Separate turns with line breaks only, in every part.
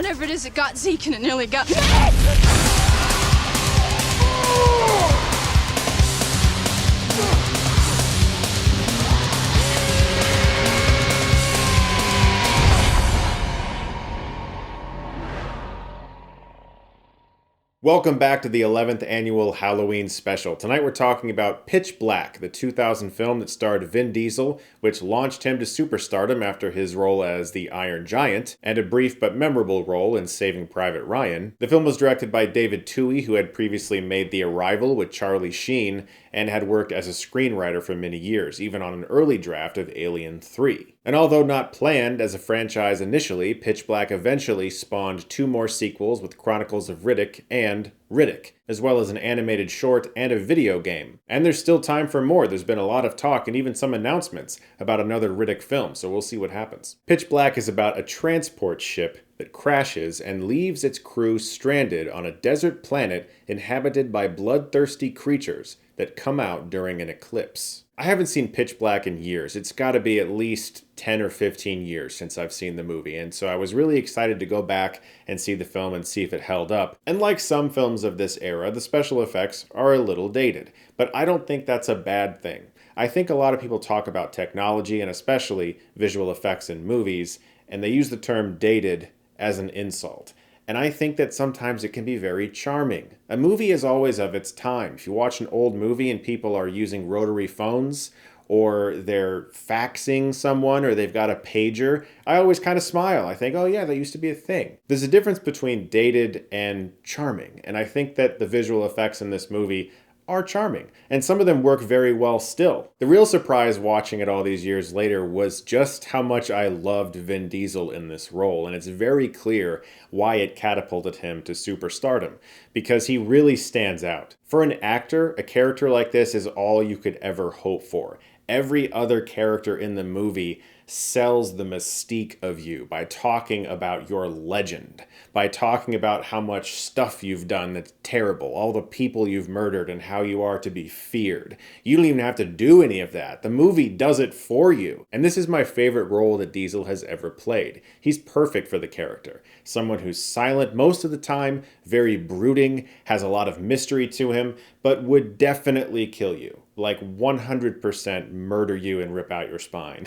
whatever it is that got Zeke and it nearly got me.
Welcome back to the 11th annual Halloween special. Tonight we're talking about Pitch Black, the 2000 film that starred Vin Diesel, which launched him to superstardom after his role as the Iron Giant, and a brief but memorable role in Saving Private Ryan. The film was directed by David Twohy, who had previously made The Arrival with Charlie Sheen, and had worked as a screenwriter for many years, even on an early draft of Alien 3. And although not planned as a franchise initially, Pitch Black eventually spawned 2 more sequels with Chronicles of Riddick and Riddick, as well as an animated short and a video game. And there's still time for more. There's been a lot of talk and even some announcements about another Riddick film, so we'll see what happens. Pitch Black is about a transport ship that crashes and leaves its crew stranded on a desert planet inhabited by bloodthirsty creatures that come out during an eclipse. I haven't seen Pitch Black in years. It's got to be at least 10 or 15 years since I've seen the movie, and so I was really excited to go back and see the film and see if it held up. And like some films of this era, the special effects are a little dated, but I don't think that's a bad thing. I think a lot of people talk about technology and especially visual effects in movies, and they use the term dated as an insult. And I think that sometimes it can be very charming. A movie is always of its time. If you watch an old movie and people are using rotary phones, or they're faxing someone, or they've got a pager, I always kind of smile. I think, oh yeah, that used to be a thing. There's a difference between dated and charming. And I think that the visual effects in this movie are charming, and some of them work very well still. The real surprise watching it all these years later was just how much I loved Vin Diesel in this role, and it's very clear why it catapulted him to superstardom, because he really stands out. For an actor, a character like this is all you could ever hope for. Every other character in the movie sells the mystique of you by talking about your legend, by talking about how much stuff you've done that's terrible, all the people you've murdered and how you are to be feared. You don't even have to do any of that. The movie does it for you. And this is my favorite role that Diesel has ever played. He's perfect for the character. Someone who's silent most of the time, very brooding, has a lot of mystery to him, but would definitely kill you. Like 100% murder you and rip out your spine.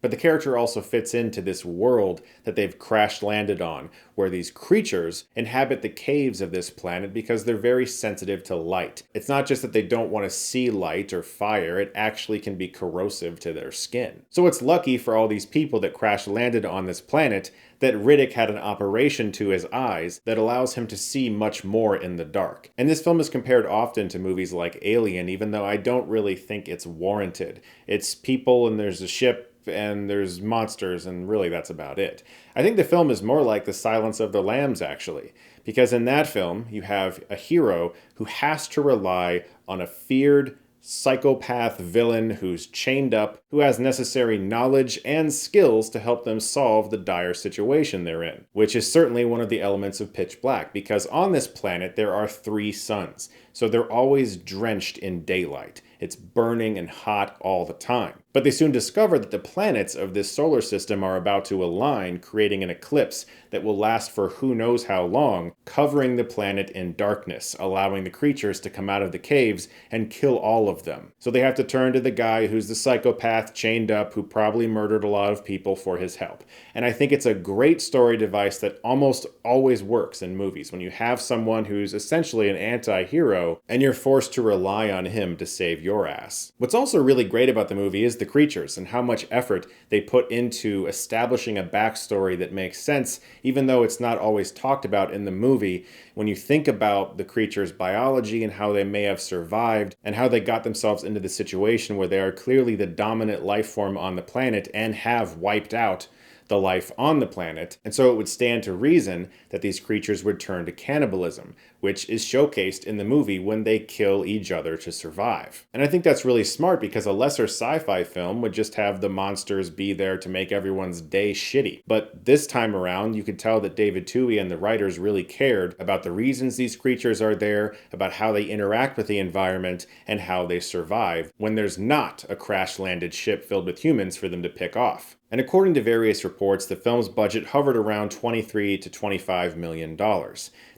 But the character also fits into this world that they've crash-landed on, where these creatures inhabit the caves of this planet because they're very sensitive to light. It's not just that they don't want to see light or fire, it actually can be corrosive to their skin. So it's lucky for all these people that crash-landed on this planet that Riddick had an operation to his eyes that allows him to see much more in the dark. And this film is compared often to movies like Alien, even though I don't really think it's warranted. It's people and there's a ship, and there's monsters, and really that's about it. I think the film is more like The Silence of the Lambs, actually, because in that film, you have a hero who has to rely on a feared psychopath villain who's chained up, who has necessary knowledge and skills to help them solve the dire situation they're in, which is certainly one of the elements of Pitch Black, because on this planet there are 3 suns, so they're always drenched in daylight. It's burning and hot all the time. But they soon discover that the planets of this solar system are about to align, creating an eclipse that will last for who knows how long, covering the planet in darkness, allowing the creatures to come out of the caves and kill all of them. So they have to turn to the guy who's the psychopath chained up who probably murdered a lot of people for his help. And I think it's a great story device that almost always works in movies, when you have someone who's essentially an anti-hero and you're forced to rely on him to save your ass. What's also really great about the movie is the creatures and how much effort they put into establishing a backstory that makes sense, even though it's not always talked about in the movie. When you think about the creatures' biology and how they may have survived and how they got themselves into the situation where they are clearly the dominant life form on the planet and have wiped out the life on the planet, and so it would stand to reason that these creatures would turn to cannibalism, which is showcased in the movie when they kill each other to survive. And I think that's really smart because a lesser sci-fi film would just have the monsters be there to make everyone's day shitty. But this time around, you could tell that David Twohy and the writers really cared about the reasons these creatures are there, about how they interact with the environment, and how they survive when there's not a crash-landed ship filled with humans for them to pick off. And according to various reports, the film's budget hovered around $23 to $25 million.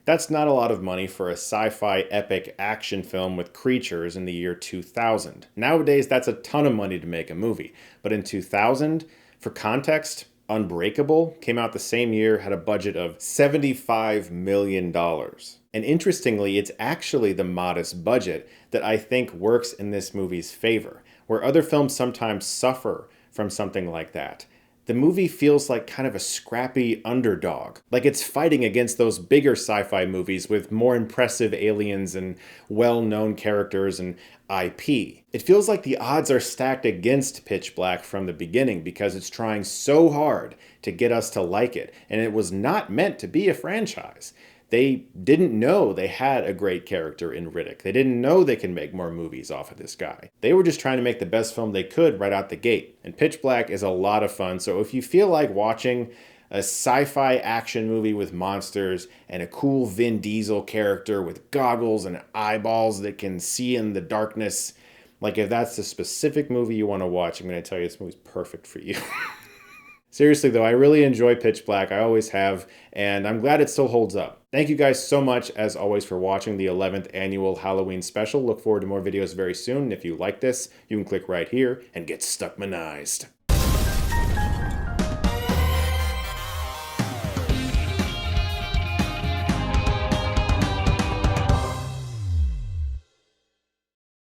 That's not a lot of money for a sci-fi epic action film with creatures in the year 2000. Nowadays, that's a ton of money to make a movie. But in 2000, for context, Unbreakable came out the same year, had a budget of $75 million. And interestingly, it's actually the modest budget that I think works in this movie's favor. Where other films sometimes suffer from something like that, the movie feels like kind of a scrappy underdog. Like it's fighting against those bigger sci-fi movies with more impressive aliens and well-known characters and IP. It feels like the odds are stacked against Pitch Black from the beginning because it's trying so hard to get us to like it, and it was not meant to be a franchise. They didn't know they had a great character in Riddick. They didn't know they can make more movies off of this guy. They were just trying to make the best film they could right out the gate. And Pitch Black is a lot of fun, so if you feel like watching a sci-fi action movie with monsters and a cool Vin Diesel character with goggles and eyeballs that can see in the darkness, like if that's the specific movie you want to watch, I'm going to tell you this movie's perfect for you. Seriously though, I really enjoy Pitch Black. I always have, and I'm glad it still holds up. Thank you guys so much, as always, for watching the 11th annual Halloween special. Look forward to more videos very soon. If you like this, you can click right here and get Stuckmannized.